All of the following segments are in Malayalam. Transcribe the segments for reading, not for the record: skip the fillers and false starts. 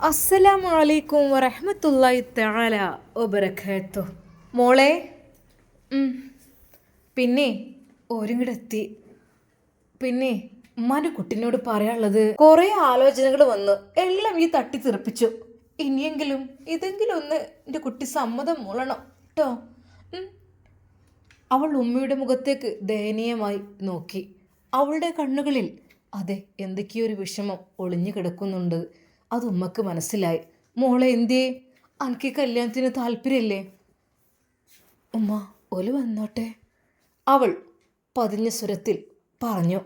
അസ്സലാമു അലൈക്കും വറഹ്മത്തുള്ളാഹി തആല വബറകാതുഹു. മോളെ, പിന്നെ ഓരിങ്ങടെത്തി. പിന്നെ ഉമ്മാൻ്റെ കുട്ടിനോട് പറയാനുള്ളത് കുറേ ആലോചനകൾ വന്നു, എല്ലാം ഈ തട്ടി തെറിപ്പിച്ചു. ഇനിയെങ്കിലും ഇതെങ്കിലും ഒന്ന് എൻ്റെ കുട്ടി സമ്മതം മൂളണം കേട്ടോ. അവൾ ഉമ്മയുടെ മുഖത്തേക്ക് ദയനീയമായി നോക്കി. അവളുടെ കണ്ണുകളിൽ അതെ എന്തൊക്കെയൊരു വിഷമം ഒളിഞ്ഞു കിടക്കുന്നുണ്ട്. അത് ഉമ്മക്ക് മനസ്സിലായി. മോളെ എന്തേ, എനിക്ക് കല്യാണത്തിന് താല്പര്യമില്ലേ? ഉമ്മ ഒല് വന്നോട്ടെ, അവൾ പതിഞ്ഞ സ്വരത്തിൽ പറഞ്ഞു.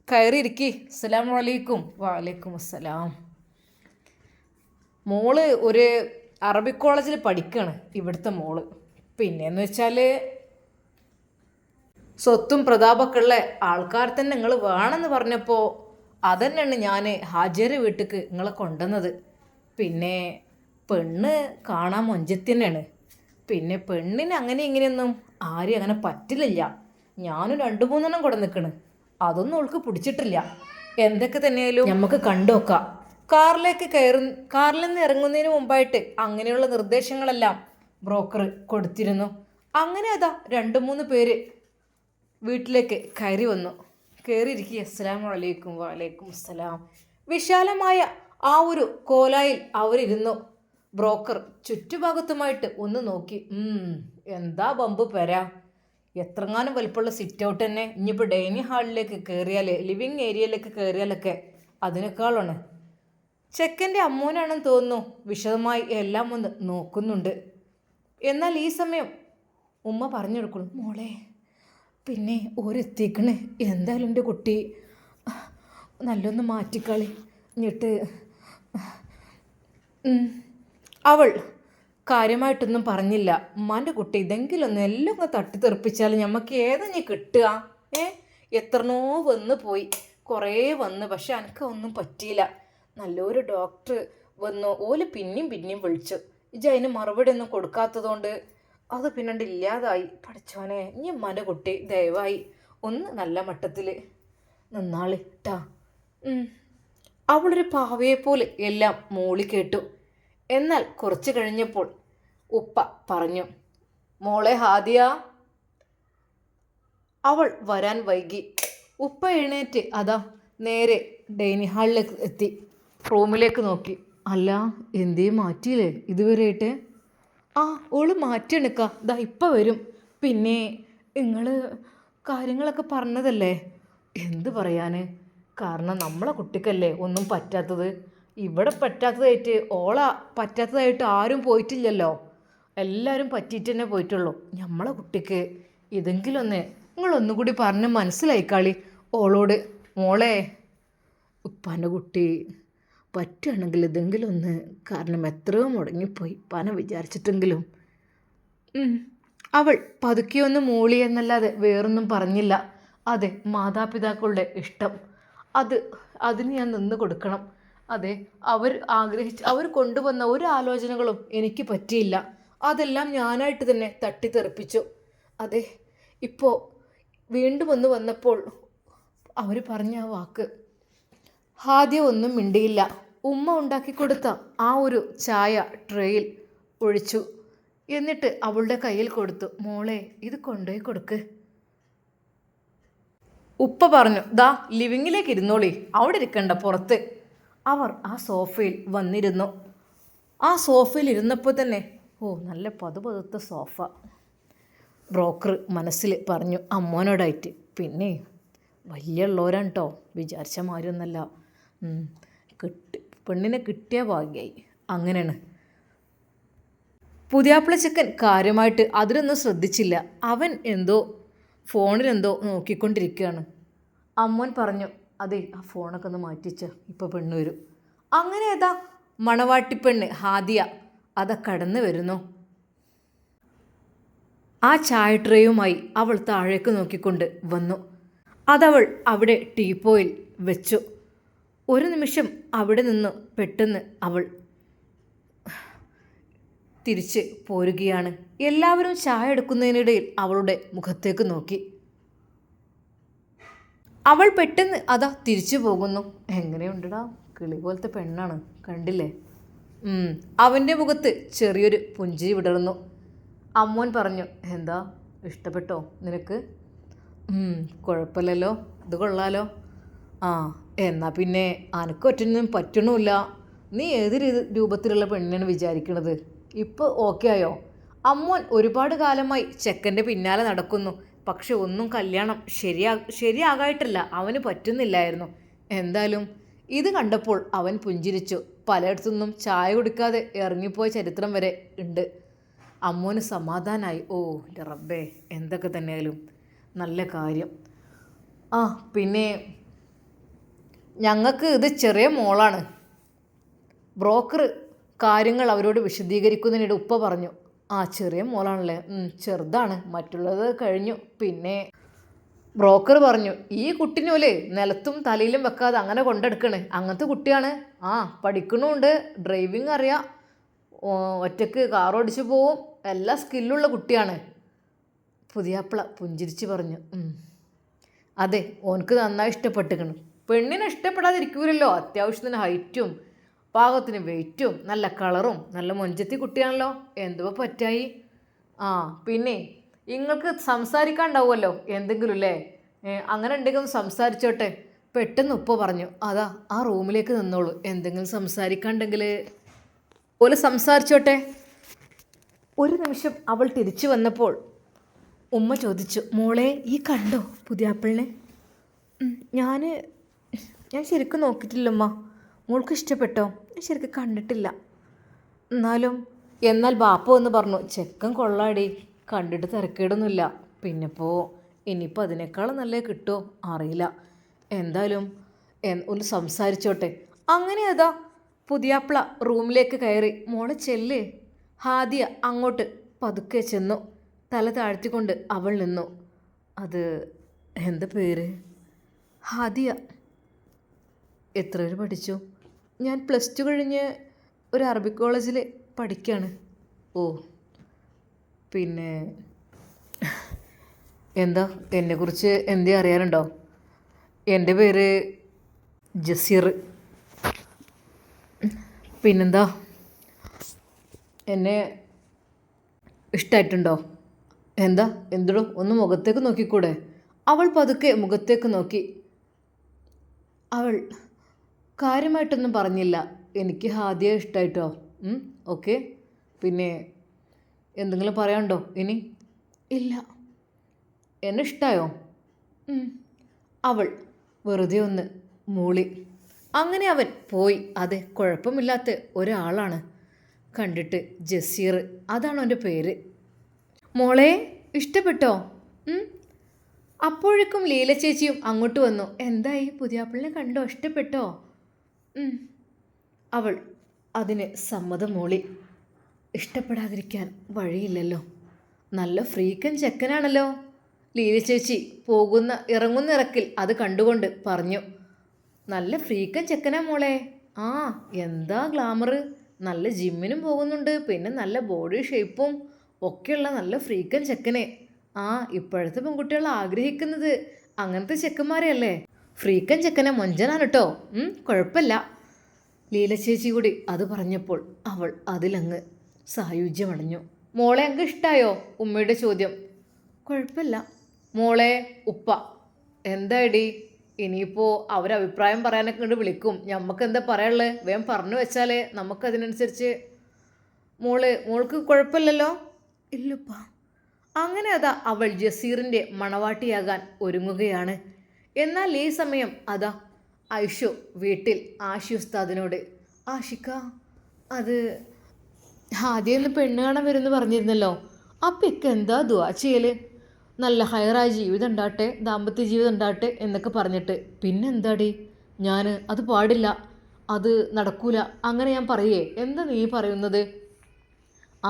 കയറിയിരിക്കി. അസ്സലാമു അലൈക്കും. വലൈക്കും അസ്സലാം. മോള് ഒരു അറബിക് കോളേജിൽ പഠിക്കുകയാണ് ഇവിടുത്തെ മോള്. പിന്നെയെന്ന് വെച്ചാൽ സ്വത്തും പ്രതാപമൊക്കെ ഉള്ള ആൾക്കാർ തന്നെ നിങ്ങൾ വേണമെന്ന് പറഞ്ഞപ്പോൾ അതന്നെയാണ് ഞാൻ ഹാജര് വീട്ടിലേക്ക് നിങ്ങളെ കൊണ്ടുവന്നത്. പിന്നെ പെണ്ണ് കാണാൻ മൊഞ്ചത്തി തന്നെയാണ്. പിന്നെ പെണ്ണിന് അങ്ങനെ ഇങ്ങനെയൊന്നും ആരും അങ്ങനെ പറ്റില്ല. ഞാനും 2-3 കൂടെ നിൽക്കണ്, അതൊന്നും അവൾക്ക് പിടിച്ചിട്ടില്ല. എന്തൊക്കെ തന്നെയായാലും നമുക്ക് കണ്ടുനോക്കാം. കാറിൽ നിന്ന് ഇറങ്ങുന്നതിന് മുമ്പായിട്ട് അങ്ങനെയുള്ള നിർദ്ദേശങ്ങളെല്ലാം ബ്രോക്കർ കൊടുത്തിരുന്നു. അങ്ങനെ അതാ 2-3 പേര് വീട്ടിലേക്ക് കയറി വന്നു. കയറിയിരിക്കുക. അസ്സലാമു അലൈക്കും. വലൈക്കും അസ്സലാം. വിശാലമായ ആ ഒരു കോലായിൽ അവരിരുന്നു. ബ്രോക്കർ ചുറ്റുഭാഗത്തുമായിട്ട് ഒന്ന് നോക്കി. എന്താ ബമ്പ് പെരാ, എത്രങ്ങാനും വലിപ്പമുള്ള സിറ്റ് ഔട്ട് തന്നെ. ഇനിയിപ്പോൾ ഡൈനിങ് ഹാളിലേക്ക് കയറിയാൽ, ലിവിങ് ഏരിയയിലേക്ക് കയറിയാലൊക്കെ അതിനേക്കാളാണ്. ചെക്കൻ്റെ അമ്മോനാണെന്ന് തോന്നുന്നു വിശദമായി എല്ലാം ഒന്ന് നോക്കുന്നുണ്ട്. എന്നാൽ ഈ സമയം ഉമ്മ പറഞ്ഞു കൊടുക്കുന്നു, മോളെ പിന്നെ ഓരെത്തിക്കണേ, എന്തായാലും എൻ്റെ കുട്ടി നല്ലൊന്ന് മാറ്റിക്കളി എന്നിട്ട്. അവൾ കാര്യമായിട്ടൊന്നും പറഞ്ഞില്ല. ഉമ്മാൻ്റെ കുട്ടി ഇതെങ്കിലും ഒന്ന് എല്ലാം ഒന്ന് തട്ടിത്തെറിപ്പിച്ചാൽ നമുക്ക് ഏതെഞ്ഞ് കിട്ടുക. എത്രനോ വന്ന് പോയി, കുറേ വന്ന്, പക്ഷെ എനിക്ക് ഒന്നും പറ്റിയില്ല. നല്ലൊരു ഡോക്ടർ വന്നു, ഓല് പിന്നെയും വിളിച്ചു. ഇജ്ജ് അതിന് മറുപടി ഒന്നും കൊടുക്കാത്തതുകൊണ്ട് അത് പിന്നണ്ട് ഇല്ലാതായി. പഠിച്ചോനെ, ഇനി ഉമ്മാൻ്റെ കുട്ടി ദയവായി ഒന്ന് നല്ല മട്ടത്തിൽ നിന്നാളി ട്ടാ. അവളൊരു പാവയെപ്പോലെ എല്ലാം മൂളി കേട്ടു. എന്നാൽ കുറച്ച് കഴിഞ്ഞപ്പോൾ ഉപ്പ പറഞ്ഞു, മോളെ ഹാദിയ. അവൾ വരാൻ വൈകി. ഉപ്പ എഴുന്നേറ്റ് അതാ നേരെ ഡൈനിങ് ഹാളിലേക്ക് എത്തി. റൂമിലേക്ക് നോക്കി. അല്ല, എന്തേ മാറ്റിയില്ലേ ഇതുവരെയായിട്ട്? ഓള് മാറ്റിയെടുക്ക, ഇതാ ഇപ്പം വരും. പിന്നെ നിങ്ങൾ കാര്യങ്ങളൊക്കെ പറഞ്ഞതല്ലേ? എന്ത് പറയാൻ, കാരണം നമ്മളെ കുട്ടിക്കല്ലേ ഒന്നും പറ്റാത്തത്. ഇവിടെ പറ്റാത്തതായിട്ട് പറ്റാത്തതായിട്ട് ആരും പോയിട്ടില്ലല്ലോ. എല്ലാവരും പറ്റിയിട്ട് തന്നെ പോയിട്ടുള്ളൂ. നമ്മളെ കുട്ടിക്ക് ഇതെങ്കിലും ഒന്ന് നിങ്ങളൊന്നുകൂടി പറഞ്ഞ് മനസ്സിലായിക്കാളി ഓളോട്. മോളെ, ഉപ്പാൻ്റെ കുട്ടി പറ്റുകയാണെങ്കിൽ ഇതെങ്കിലും ഒന്ന്, കാരണം എത്രയോ മുടങ്ങിപ്പോയി പന വിചാരിച്ചിട്ടെങ്കിലും. അവൾ പതുക്കിയൊന്ന് മൂളി എന്നല്ലാതെ വേറൊന്നും പറഞ്ഞില്ല. അതെ, മാതാപിതാക്കളുടെ ഇഷ്ടം അതിന് ഞാൻ നിന്ന് കൊടുക്കണം. അതെ, അവർ കൊണ്ടുവന്ന ഒരു ആലോചനകളും എനിക്ക് പറ്റിയില്ല. അതെല്ലാം ഞാനായിട്ട് തന്നെ തട്ടിത്തെറിപ്പിച്ചു. അതെ, ഇപ്പോൾ വീണ്ടും ഒന്ന് വന്നപ്പോൾ അവർ പറഞ്ഞ ആ വാക്ക്. ആദ്യം ഒന്നും മിണ്ടിയില്ല. ഉമ്മ ഉണ്ടാക്കി കൊടുത്ത ആ ഒരു ചായ ട്രേയിൽ ഒഴിച്ചു. എന്നിട്ട് അവളുടെ കയ്യിൽ കൊടുത്തു. മോളെ, ഇത് കൊണ്ടുപോയി കൊടുക്ക്. ഉപ്പ പറഞ്ഞു, ദാ ലിവിങ്ങിലേക്ക് ഇരുന്നോളി, അവിടെ ഇരിക്കണ്ട, പുറത്ത്. അവർ ആ സോഫയിൽ വന്നിരുന്നു. ആ സോഫയിൽ ഇരുന്നപ്പോൾ തന്നെ നല്ല പതുപതുത്ത സോഫ. ബ്രോക്കർ മനസ്സിൽ പറഞ്ഞു അമ്മോനോടായിട്ട്. പിന്നെ വലിയ ഉള്ളവരാണ് കേട്ടോ, വിചാരിച്ച മാതിരിയൊന്നല്ല. പെണ്ണിനെ കിട്ടിയ ഭാഗ്യമായി. അങ്ങനെയാണ്. പുതിയാപ്പിള ചെക്കൻ കാര്യമായിട്ട് അതിലൊന്നും ശ്രദ്ധിച്ചില്ല. അവൻ ഫോണിലെന്തോ നോക്കിക്കൊണ്ടിരിക്കുകയാണ്. അമ്മോൻ പറഞ്ഞു, അതെ ആ ഫോണൊക്കെ ഒന്ന് മാറ്റിച്ച, ഇപ്പോൾ പെണ്ണ് വരും. അങ്ങനെ ഏതാ മണവാട്ടിപ്പെണ്ണ് ഹാദിയ കടന്നു വരുന്നു. ആ ചായ ട്രേയുമായി അവൾ താഴേക്ക് നോക്കിക്കൊണ്ട് വന്നു. അതവൾ അവിടെ ടീപ്പോയിൽ വെച്ചു. ഒരു നിമിഷം അവിടെ നിന്ന് പെട്ടെന്ന് അവൾ തിരിച്ച് പോരുകയാണ്. എല്ലാവരും ചായ എടുക്കുന്നതിനിടയിൽ അവളുടെ മുഖത്തേക്ക് നോക്കി. അവൾ പെട്ടെന്ന് തിരിച്ചു പോകുന്നു. എങ്ങനെയുണ്ടടാ കിളി പോലത്തെ പെണ്ണാണ്, കണ്ടില്ലേ? അവൻ്റെ മുഖത്ത് ചെറിയൊരു പുഞ്ചിരി വിടർന്നു. അമ്മോൻ പറഞ്ഞു, എന്താ ഇഷ്ടപ്പെട്ടോ നിനക്ക്? കുഴപ്പമില്ലല്ലോ, ഇത് കൊള്ളാലോ. ആ, എന്നാൽ പിന്നെ അനക്കൊറ്റൊന്നും പറ്റണമില്ല. നീ ഏത് രൂപത്തിലുള്ള പെണ്ണിനാണ് വിചാരിക്കണത്? ഇപ്പോൾ ഓക്കെ ആയോ? അമ്മോൻ ഒരുപാട് കാലമായി ചെക്കൻ്റെ പിന്നാലെ നടക്കുന്നു. പക്ഷെ ഒന്നും കല്യാണം ശരിയാകായിട്ടില്ല, അവന് പറ്റുന്നില്ലായിരുന്നു. എന്തായാലും ഇത് കണ്ടപ്പോൾ അവൻ പുഞ്ചിരിച്ചു. പലയിടത്തുനിന്നും ചായ കുടിക്കാതെ ഇറങ്ങിപ്പോയ ചരിത്രം വരെ ഉണ്ട്. അമ്മോന് സമാധാനമായി. ഓ എൻ്റെ റബ്ബേ, എന്തൊക്കെ തന്നെയായാലും നല്ല കാര്യം. ആ പിന്നെ ഞങ്ങൾക്ക് ഇത് ചെറിയ മോളാണ്. ബ്രോക്കർ കാര്യങ്ങൾ അവരോട് വിശദീകരിക്കുന്നതിനിടെ ഉപ്പ പറഞ്ഞു, ആ ചെറിയ മോളാണല്ലേ? ചെറുതാണ്, മറ്റുള്ളത് കഴിഞ്ഞു. പിന്നെ ബ്രോക്കർ പറഞ്ഞു, ഈ കുട്ടിനോലെ നിലത്തും തലയിലും വെക്കാതെ അങ്ങനെ കൊണ്ടെടുക്കണേ, അങ്ങനത്തെ കുട്ടിയാണ്. ആ പഠിക്കണമുണ്ട്, ഡ്രൈവിംഗ് അറിയാം, ഒറ്റയ്ക്ക് കാർ ഓടിച്ച് പോവും, എല്ലാ സ്കില്ലുള്ള കുട്ടിയാണ്. പുതിയാപ്പിള പുഞ്ചിരിച്ച് പറഞ്ഞു, അതെ, ഓനക്ക് നന്നായി ഇഷ്ടപ്പെട്ടിരിക്കണം. പെണ്ണിനെ ഇഷ്ടപ്പെടാതിരിക്കൂലല്ലോ, അത്യാവശ്യത്തിന് ഹൈറ്റും പാകത്തിന് വെയിറ്റും നല്ല കളറും നല്ല മൊഞ്ചത്തി കുട്ടിയാണല്ലോ, എന്തുവാ പറ്റായി? ആ പിന്നെ നിങ്ങൾക്ക് സംസാരിക്കാണ്ടാവുമല്ലോ എന്തെങ്കിലും അല്ലേ? അങ്ങനെ ഉണ്ടെങ്കിൽ ഒന്ന് സംസാരിച്ചോട്ടെ. പെട്ടെന്ന് ഉപ്പ പറഞ്ഞു, അതാ ആ റൂമിലേക്ക് നിന്നോളൂ, എന്തെങ്കിലും സംസാരിക്കാണ്ടെങ്കിൽ പോലെ സംസാരിച്ചോട്ടെ. ഒരു നിമിഷം അവൾ തിരിച്ചു വന്നപ്പോൾ ഉമ്മ ചോദിച്ചു, മോളെ ഈ കണ്ടോ പുതിയാപ്പിളിനെ? ഞാൻ ശരിക്കും നോക്കിയിട്ടില്ലമ്മ. മോൾക്ക് ഇഷ്ടപ്പെട്ടോ? ഞാൻ ശരിക്കും കണ്ടിട്ടില്ല. എന്നാൽ ബാപ്പ എന്ന് പറഞ്ഞു, ചെക്കൻ കൊള്ളാടി, കണ്ടിട്ട് തിരക്കേടൊന്നുമില്ല. ഇനിയിപ്പോൾ അതിനേക്കാളും നല്ല കിട്ടുമോ അറിയില്ല. എന്തായാലും ഒന്ന് സംസാരിച്ചോട്ടെ. അങ്ങനെ അതാ പുതിയാപ്പിള റൂമിലേക്ക് കയറി. മോളെ ചെല്ല്. ഹാദിയ അങ്ങോട്ട് പതുക്കെ ചെന്നു. തല താഴ്ത്തിക്കൊണ്ട് അവൾ നിന്നു. അത് എന്താ പേര്? ഹാദിയ. എത്ര പേര് പഠിച്ചു? ഞാൻ +2 കഴിഞ്ഞ് ഒരു അറബിക് കോളേജിൽ പഠിക്കുകയാണ്. ഓ, പിന്നെ എന്താ എന്നെക്കുറിച്ച് എന്തേ അറിയാനുണ്ടോ? എൻ്റെ പേര് ജസീർ. പിന്നെന്താ, എന്നെ ഇഷ്ടമായിട്ടുണ്ടോ? എന്തിടോ ഒന്ന് മുഖത്തേക്ക് നോക്കിക്കൂടെ? അവൾ പതുക്കെ മുഖത്തേക്ക് നോക്കി. അവൾ കാര്യമായിട്ടൊന്നും പറഞ്ഞില്ല. എനിക്ക് ഹാദിയ ഇഷ്ടമായിട്ടോ. ഓക്കെ. പിന്നെ എന്തെങ്കിലും പറയാനുണ്ടോ ഇനി? ഇല്ല. എന്നെ ഇഷ്ടമായോ? അവൾ വെറുതെ ഒന്ന് മൂളി. അങ്ങനെ അവൻ പോയി. അതെ, കുഴപ്പമില്ലാത്ത ഒരാളാണ്. കണ്ടിട്ട് ജസീർ, അതാണ് അവൻ്റെ പേര്. മോളെ ഇഷ്ടപ്പെട്ടോ? അപ്പോഴേക്കും ലീല ചേച്ചിയും അങ്ങോട്ട് വന്നു. എന്തായി, പുതിയാപ്പിളിനെ കണ്ടോ? ഇഷ്ടപ്പെട്ടോ? അവൾ അതിന് സമ്മതം മൂളി. ഇഷ്ടപ്പെടാതിരിക്കാൻ വഴിയില്ലല്ലോ, നല്ല ഫ്രീക്കൻ ചെക്കനാണല്ലോ. ലീല ചേച്ചി ഇറങ്ങുന്ന ഇറക്കിൽ അത് കണ്ടുകൊണ്ട് പറഞ്ഞു, നല്ല ഫ്രീക്കൻ ചെക്കനാ മോളെ. ആ, എന്താ ഗ്ലാമർ, നല്ല ജിമ്മിനും പോകുന്നുണ്ട്, പിന്നെ നല്ല ബോഡി ഷേപ്പും ഒക്കെയുള്ള നല്ല ഫ്രീക്കൻ ചെക്കനെ. ആ, ഇപ്പോഴത്തെ പെൺകുട്ടികൾ ആഗ്രഹിക്കുന്നത് അങ്ങനത്തെ ചെക്കന്മാരെ അല്ലേ? ഫ്രീക്കൻ ചെക്കനെ മൊഞ്ചനാണ് കേട്ടോ. കുഴപ്പമില്ല. ലീല ചേച്ചി കൂടി അത് പറഞ്ഞപ്പോൾ അവൾ അതിലങ്ങ് സായുജ്യമടഞ്ഞു. മോളെ അങ്ങ് ഇഷ്ടമായോ? ഉമ്മയുടെ ചോദ്യം. കുഴപ്പമില്ല മോളെ. ഉപ്പ, എന്തായിടി, ഇനിയിപ്പോൾ അവരഭിപ്രായം പറയാനൊക്കെ കൊണ്ട് വിളിക്കും, നമുക്ക് എന്താ പറയാനുള്ളത്? വേഗം പറഞ്ഞു വെച്ചാലേ നമുക്കതിനനുസരിച്ച്. മോൾക്ക് കുഴപ്പമില്ലല്ലോ? ഇല്ലപ്പ. അങ്ങനെ അതാ അവൾ ജസീറിൻ്റെ മണവാട്ടിയാകാൻ ഒരുങ്ങുകയാണ്. എന്നാൽ ഈ സമയം അതാ ഐഷു വീട്ടിൽ ആഷി ഉസ്താദിനോട്, ആഷിക്ക, അത് ആദ്യം പെണ്ണ് കാണാൻ വരുമെന്ന് പറഞ്ഞിരുന്നല്ലോ, അപ്പൊക്കെ എന്താ ദുആ ചെയ്യൽ? നല്ല ഹയറായ ജീവിതം ഉണ്ടാട്ടെ, ദാമ്പത്യ ജീവിതം ഉണ്ടാട്ടെ എന്നൊക്കെ പറഞ്ഞിട്ട്. പിന്നെന്താടി, ഞാൻ അത് പാടില്ല, അത് നടക്കൂല, അങ്ങനെ ഞാൻ പറയേ? എന്താ നീ പറയുന്നത്?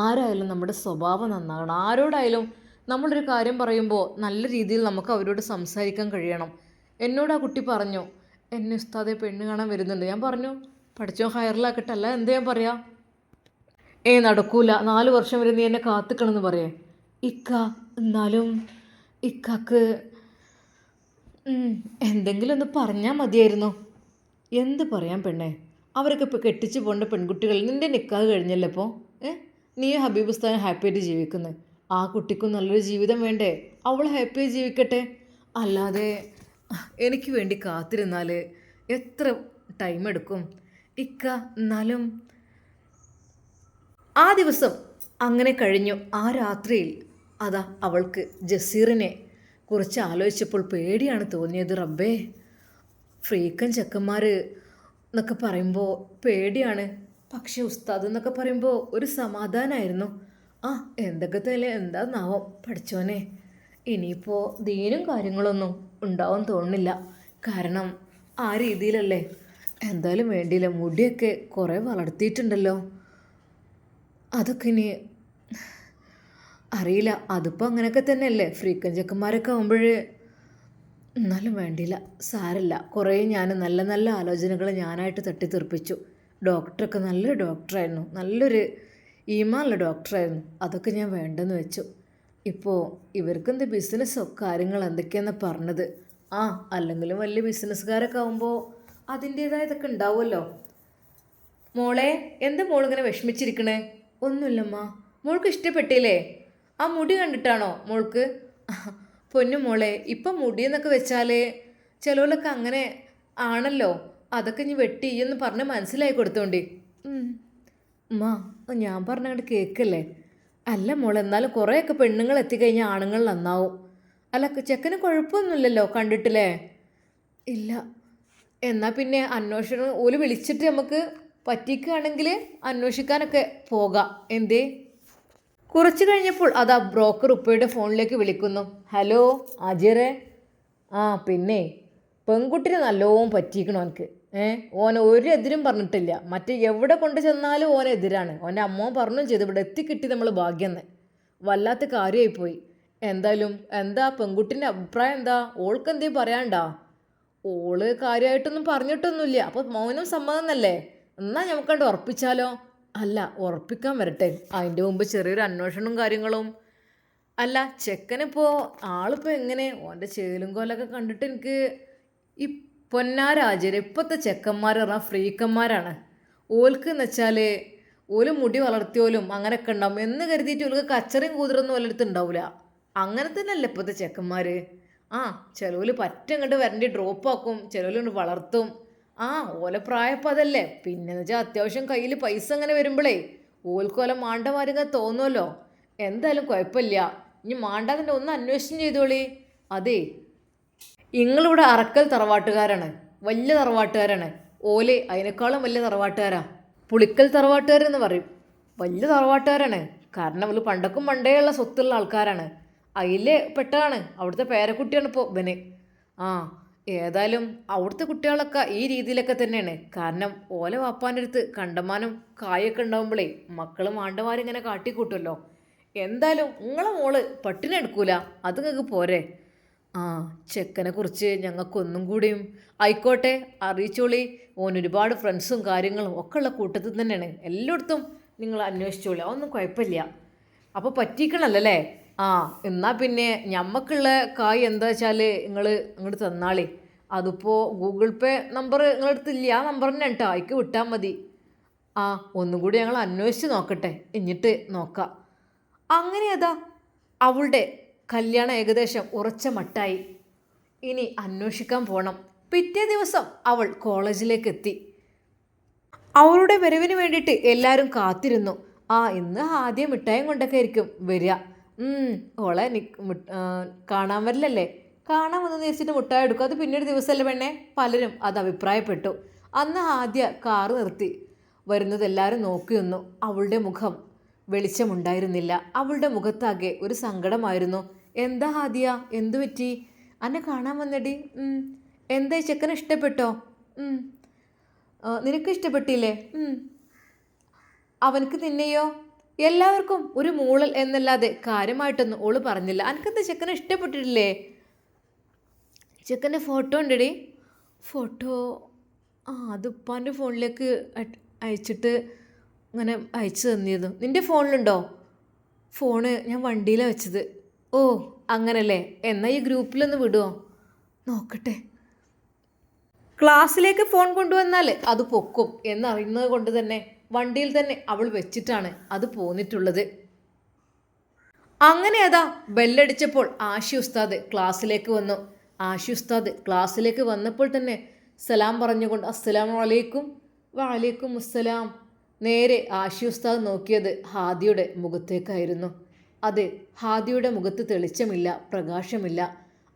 ആരായാലും നമ്മുടെ സ്വഭാവം നന്നാകണം. ആരോടായാലും നമ്മളൊരു കാര്യം പറയുമ്പോൾ നല്ല രീതിയിൽ നമുക്ക് അവരോട് സംസാരിക്കാൻ കഴിയണം. എന്നോട് ആ കുട്ടി പറഞ്ഞു, എന്നെ ഉസ്താദെ പെണ്ണ് കാണാൻ വരുന്നുണ്ട്. ഞാൻ പറഞ്ഞു, പഠിച്ചോ ഹയറിലാക്കട്ടെ, അല്ല എന്താ ഞാൻ പറയാ? നടക്കൂല, 4 വർഷം വരെ നീ എന്നെ കാത്തിക്കണമെന്ന് പറയേ? എന്നാലും ഇക്കാക്ക് എന്തെങ്കിലും ഒന്ന് പറഞ്ഞാൽ മതിയായിരുന്നു. എന്ത് പറയാൻ പെണ്ണേ, അവരൊക്കെ ഇപ്പോൾ കെട്ടിച്ച് പോകേണ്ട പെൺകുട്ടികൾ. നിൻ്റെ നിക്കാഹ് കഴിഞ്ഞല്ലോ ഇപ്പോൾ. നീ ഹബീബ് ഉസ്താദ് ഹാപ്പിയായിട്ട് ജീവിക്കുന്നു. ആ കുട്ടിക്കും നല്ലൊരു ജീവിതം വേണ്ടേ? അവൾ ഹാപ്പിയായി ജീവിക്കട്ടെ. അല്ലാതെ എനിക്ക് വേണ്ടി കാത്തിരുന്നാൽ എത്ര ടൈം എടുക്കും ഇക്ക? എന്നാലും ആ ദിവസം അങ്ങനെ കഴിഞ്ഞു. ആ രാത്രിയിൽ അതാ അവൾക്ക് ജസീറിനെ കുറിച്ച് ആലോചിച്ചപ്പോൾ പേടിയാണ് തോന്നിയത്. റബ്ബേ, ഫ്രീക്കൻ ചെക്കന്മാർ എന്നൊക്കെ പറയുമ്പോൾ പേടിയാണ്. പക്ഷേ ഉസ്താദ് എന്നൊക്കെ പറയുമ്പോൾ ഒരു സമാധാനമായിരുന്നു. എന്തൊക്കെ തല്ലേ എന്താന്നാവും പഠിച്ചോനെ. ഇനിയിപ്പോൾ ദീനും കാര്യങ്ങളൊന്നും ഉണ്ടാവും തോന്നുന്നില്ല. കാരണം ആ രീതിയിലല്ലേ. എന്തായാലും വേണ്ടിയില്ല. മുടിയൊക്കെ കുറേ വളർത്തിയിട്ടുണ്ടല്ലോ. അതൊക്കെ ഇനി അറിയില്ല. അതിപ്പോൾ അങ്ങനെയൊക്കെ തന്നെയല്ലേ ഫ്രീക്കൻ ചെക്കന്മാരൊക്കെ ആകുമ്പോൾ. എന്നാലും വേണ്ടിയില്ല, സാരല്ല. കുറേ ഞാൻ നല്ല നല്ല ആലോചനകൾ ഞാനായിട്ട് തട്ടിത്തെറിപ്പിച്ചു. ഡോക്ടറൊക്കെ നല്ലൊരു ഡോക്ടറായിരുന്നു, നല്ലൊരു ഈമാനുള്ള ഡോക്ടറായിരുന്നു. അതൊക്കെ ഞാൻ വേണ്ടെന്ന് വെച്ചു. ഇപ്പോൾ ഇവർക്കെന്ത് ബിസിനസ്സോ കാര്യങ്ങളോ എന്തൊക്കെയാണെന്ന് പറഞ്ഞത്. അല്ലെങ്കിലും വലിയ ബിസിനസ്സുകാരൊക്കെ ആകുമ്പോൾ അതിൻ്റേതായതൊക്കെ ഉണ്ടാവുമല്ലോ. മോളെ, എന്താ മോളിങ്ങനെ വിഷമിച്ചിരിക്കണേ? ഒന്നുമില്ലമ്മ. മോൾക്ക് ഇഷ്ടപ്പെട്ടില്ലേ? ആ മുടി കണ്ടിട്ടാണോ മോൾക്ക്? പൊന്നു മോളെ, ഇപ്പം മുടിയെന്നൊക്കെ വെച്ചാൽ ചിലവരൊക്കെ അങ്ങനെ ആണല്ലോ. അതൊക്കെ ഇനി വെട്ടി എന്ന് പറഞ്ഞ് മനസ്സിലായി കൊടുത്തോണ്ടി. ഉമ്മ, ഞാൻ പറഞ്ഞങ്ങോട്ട് കേൾക്കല്ലേ. അല്ല മോളെ, എന്നാലും കുറേയൊക്കെ പെണ്ണുങ്ങൾ എത്തിക്കഴിഞ്ഞാൽ ആണുങ്ങൾ നന്നാവും. അല്ല, ചെക്കന് കുഴപ്പമൊന്നുമില്ലല്ലോ കണ്ടിട്ടില്ലേ? ഇല്ല. എന്നാൽ പിന്നെ അന്വേഷണം ഓല് വിളിച്ചിട്ട് നമുക്ക് പറ്റിക്കുകയാണെങ്കിൽ അന്വേഷിക്കാനൊക്കെ പോകാം. എന്തേ? കുറച്ച് കഴിഞ്ഞപ്പോൾ അതാ ബ്രോക്കർ ഉപ്പയുടെ ഫോണിലേക്ക് വിളിക്കുന്നു. ഹലോ അജിറെ. പിന്നെ പെൺകുട്ടിനെ നല്ലോണം പറ്റിക്കണം ഓനക്ക്. ഓൻ ഒരു എതിരും പറഞ്ഞിട്ടില്ല. മറ്റേ എവിടെ കൊണ്ട് ചെന്നാലും ഓൻ എതിരാണ്. ഓൻ്റെ അമ്മ പറഞ്ഞും ചെയ്തു. ഇവിടെ എത്തിക്കിട്ടി നമ്മൾ ഭാഗ്യമെന്ന്. വല്ലാത്ത കാര്യമായിപ്പോയി. എന്തായാലും എന്താ പെൺകുട്ടിൻ്റെ അഭിപ്രായം എന്താ? ഓൾക്ക് എന്തേലും പറയാണ്ടാ? ഓള് കാര്യമായിട്ടൊന്നും പറഞ്ഞിട്ടൊന്നുമില്ല. അപ്പോൾ മൗനം സമ്മതം എന്നല്ലേ? എന്നാൽ നമുക്കണ്ട് ഉറപ്പിച്ചാലോ? അല്ല, ഉറപ്പിക്കാൻ വരട്ടെ. അതിൻ്റെ മുമ്പ് ചെറിയൊരു അന്വേഷണവും കാര്യങ്ങളും. അല്ല, ചെക്കനിപ്പോൾ ആളിപ്പോൾ എങ്ങനെ? ഓൻ്റെ ചേലും കോലൊക്കെ കണ്ടിട്ട് എനിക്ക് ഈ പൊന്നാരാജര് ഇപ്പോഴത്തെ ചെക്കന്മാർ പറഞ്ഞാൽ ഫ്രീക്കന്മാരാണ്. ഓൽക്ക് എന്ന് വെച്ചാൽ ഓല് മുടി വളർത്തിയോലും അങ്ങനെയൊക്കെ ഉണ്ടാവും എന്ന് കരുതിയിട്ട് ഓൾക്ക് കച്ചറയും കൂതറൊന്നും ഓലെടുത്ത് ഉണ്ടാവില്ല. അങ്ങനെ തന്നെയല്ലേ ഇപ്പോഴത്തെ ചെക്കന്മാർ. ചിലവർ പറ്റും ഇങ്ങോട്ട് വരണ്ടി ഡ്രോപ്പാക്കും, ചിലവർ വളർത്തും. ഓല പ്രായപ്പം അതല്ലേ. പിന്നെന്ന് വെച്ചാൽ അത്യാവശ്യം കയ്യിൽ പൈസ അങ്ങനെ വരുമ്പോഴേ ഓൽക്കോല മാണ്ടമാരിങ്ങനെ തോന്നുമല്ലോ. എന്തായാലും കുഴപ്പമില്ല. ഇനി മാണ്ടാതിൻ്റെ ഒന്ന് അന്വേഷണം ചെയ്തോളി. അതേ, നിങ്ങളിവിടെ അറക്കൽ തറവാട്ടുകാരാണ്, വലിയ തറവാട്ടുകാരാണ്. ഓല് അതിനേക്കാളും വലിയ തറവാട്ടുകാരാ. പുളിക്കൽ തറവാട്ടുകാരെന്ന് പറയും. വലിയ തറവാട്ടുകാരാണ്. കാരണം അവർ പണ്ടക്കും പണ്ടേയുള്ള സ്വത്തുള്ള ആൾക്കാരാണ്. അതിൽ പെട്ടതാണ്. അവിടുത്തെ പേരക്കുട്ടിയാണ് ഇപ്പോൾ ഇവന്. ഏതായാലും അവിടുത്തെ കുട്ടികളൊക്കെ ഈ രീതിയിലൊക്കെ തന്നെയാണ്. കാരണം ഓല വാപ്പാൻ്റെ അടുത്ത് കണ്ടമാനം കായൊക്കെ ഉണ്ടാകുമ്പോഴേ മക്കൾ മാണ്ടമാരിങ്ങനെ കാട്ടിക്കൂട്ടുമല്ലോ. എന്തായാലും നിങ്ങളെ മോള് പട്ടിണി എടുക്കൂല. അത് നിങ്ങൾക്ക് പോരെ. ചെക്കനെ കുറിച്ച് ഞങ്ങൾക്കൊന്നും കൂടിയും ആയിക്കോട്ടെ, അറിയിച്ചോളി. ഓൻ ഒരുപാട് ഫ്രണ്ട്സും കാര്യങ്ങളും ഒക്കെ ഉള്ള കൂട്ടത്തിൽ തന്നെയാണ്. എല്ലായിടത്തും നിങ്ങൾ അന്വേഷിച്ചോളി, അതൊന്നും കുഴപ്പമില്ല. അപ്പോൾ പറ്റിക്കണല്ലേ? എന്നാൽ പിന്നെ ഞമ്മക്കുള്ള കായ് എന്താ വെച്ചാൽ നിങ്ങൾ ഇങ്ങോട്ട് തന്നാളി. അതിപ്പോൾ ഗൂഗിൾ പേ നമ്പർ നിങ്ങളടുത്തില്ല. ആ നമ്പർ തന്നെ കേട്ടോ, അതിക്ക് വിട്ടാൽ മതി. ഒന്നും കൂടി ഞങ്ങൾ അന്വേഷിച്ച് നോക്കട്ടെ, എന്നിട്ട് നോക്കാം. അങ്ങനെ അതാ അവളുടെ കല്യാണം ഏകദേശം ഉറച്ച മട്ടായി. ഇനി അന്വേഷിക്കാൻ പോകണം. പിറ്റേ ദിവസം അവൾ കോളേജിലേക്ക് എത്തി. അവളുടെ വരവിന് വേണ്ടിയിട്ട് എല്ലാവരും കാത്തിരുന്നു. ഇന്ന് ആദ്യം മിഠായും കൊണ്ടൊക്കെ ആയിരിക്കും വരിക. ഓളെ കാണാൻ വരില്ലല്ലേ? കാണാൻ വന്നെന്ന് വെച്ചിട്ട് മുട്ടായി എടുക്കും. അത് പിന്നീട് ദിവസമല്ലേ പെണ്ണെ? പലരും അത് അഭിപ്രായപ്പെട്ടു. അന്ന് ആദ്യ കാറ് നിർത്തി വരുന്നത് എല്ലാവരും നോക്കി നിന്നു. അവളുടെ മുഖം വെളിച്ചമുണ്ടായിരുന്നില്ല. അവളുടെ മുഖത്താകെ ഒരു സങ്കടമായിരുന്നു. എന്താ ഹാദിയ, എന്തു പറ്റി? അന്നെ കാണാൻ വന്നടി. എന്താ ചെക്കനെ ഇഷ്ടപ്പെട്ടോ? നിനക്ക് ഇഷ്ടപ്പെട്ടില്ലേ? അവനക്ക് നിന്നെയോ? എല്ലാവർക്കും ഒരു മൂളൽ എന്നല്ലാതെ കാര്യമായിട്ടൊന്നും ഓള് പറഞ്ഞില്ല. എനിക്കെന്താ ചെക്കനെ ഇഷ്ടപ്പെട്ടിട്ടില്ലേ? ചെക്കൻ്റെ ഫോട്ടോ ഉണ്ടടി. ഫോട്ടോ അത് ഉപ്പാൻ്റെ ഫോണിലേക്ക് അയച്ചിട്ട് അങ്ങനെ അയച്ചു തന്നിരുന്നു. നിൻ്റെ ഫോണിലുണ്ടോ? ഫോണ് ഞാൻ വണ്ടിയിലാണ് വെച്ചത്. അങ്ങനല്ലേ? എന്നാൽ ഈ ഗ്രൂപ്പിലൊന്ന് വിടുമോ? നോക്കട്ടെ. ക്ലാസ്സിലേക്ക് ഫോൺ കൊണ്ടുവന്നാൽ അത് പൊക്കും എന്നറിയുന്നത് കൊണ്ട് തന്നെ വണ്ടിയിൽ തന്നെ അവൾ വെച്ചിട്ടാണ് അത് പോന്നിട്ടുള്ളത്. അങ്ങനെ അതാ ബെല്ലടിച്ചപ്പോൾ ആഷി ഉസ്താദ് ക്ലാസ്സിലേക്ക് വന്നു. ആഷി ഉസ്താദ് ക്ലാസ്സിലേക്ക് വന്നപ്പോൾ തന്നെ സലാം പറഞ്ഞുകൊണ്ട് അസ്സലാമു അലൈക്കും. വഅലൈക്കും അസ്സലാം. നേരെ ആഷി ഉസ്താദ് നോക്കിയത് ഹാദിയുടെ മുഖത്തേക്കായിരുന്നു. അതെ, ഹാദിയുടെ മുഖത്ത് തെളിച്ചമില്ല, പ്രകാശമില്ല.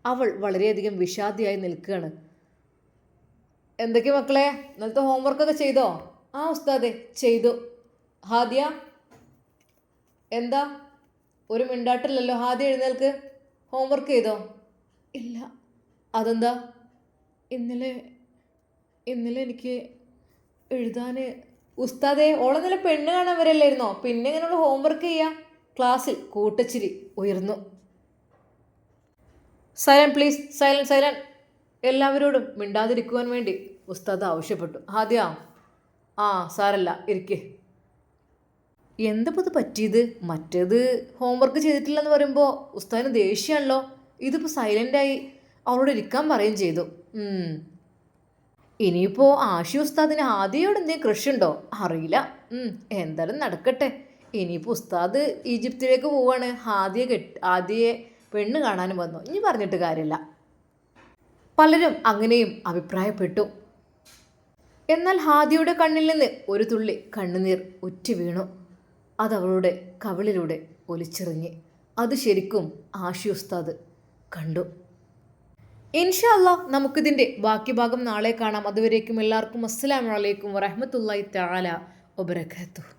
അവൾ വളരെയധികം വിഷാദിയായി നിൽക്കുകയാണ്. എന്തൊക്കെ മക്കളെ, ഇന്നലത്തെ ഹോംവർക്കൊക്കെ ചെയ്തോ? ആ ഉസ്താദെ ചെയ്തു. ഹാദിയ എന്താ ഒരു മിണ്ടാട്ടില്ലല്ലോ? ഹാദിയ എഴുന്നേൽക്ക്. ഹോംവർക്ക് ചെയ്തോ? ഇല്ല. അതെന്താ? ഇന്നലെ എനിക്ക് എഴുതാൻ. ഉസ്താദെ ഓളെ നില പെണ്ണ് കാണാൻ വരല്ലായിരുന്നോ? പിന്നെ എങ്ങനെയുള്ള ഹോംവർക്ക് ചെയ്യുക? ക്ലാസ്സിൽ കൂട്ടച്ചിരി ഉയർന്നു. Silent please, silent. എല്ലാവരോടും മിണ്ടാതിരിക്കുവാൻ വേണ്ടി ഉസ്താദ് ആവശ്യപ്പെട്ടു. ഹാദിയ സാരല്ല, ഇരിക്കേ. എന്തപ്പോൾ ഇത് പറ്റിയത്? മറ്റേത് ഹോംവർക്ക് ചെയ്തിട്ടില്ലെന്ന് പറയുമ്പോൾ ഉസ്താദിന് ദേഷ്യമാണല്ലോ. ഇതിപ്പോൾ സൈലൻ്റായി അവളോട് ഇരിക്കാൻ പറയുകയും ചെയ്തു. ഇനിയിപ്പോൾ ആഷി ഉസ്താദിന് ഹാദിയോട് എന്തെങ്കിലും ക്രഷുണ്ടോ അറിയില്ല. എന്തായാലും നടക്കട്ടെ. ഇനിയിപ്പോൾ ഉസ്താദ് ഈജിപ്തിലേക്ക് പോവാണ്. ഹാദിയെ പെണ്ണ് കാണാനും വന്നു. ഇനി പറഞ്ഞിട്ട് കാര്യമില്ല. പലരും അങ്ങനെയും അഭിപ്രായപ്പെട്ടു. എന്നാൽ ഹാദിയുടെ കണ്ണിൽ നിന്ന് ഒരു തുള്ളി കണ്ണുനീർ ഉറ്റി വീണു. അതവളുടെ കവിളിലൂടെ ഒലിച്ചിറങ്ങി. അത് ശരിക്കും ആഷി ഉസ്താദ് കണ്ടു. ഇൻഷാ അല്ലാഹ് നമുക്കിതിൻ്റെ ബാക്കി ഭാഗം നാളെ കാണാം. അതുവരേക്കും എല്ലാവർക്കും അസ്സലാമു അലൈക്കും വറഹ്മത്തുള്ളാഹി തആല വബറകാതുഹു.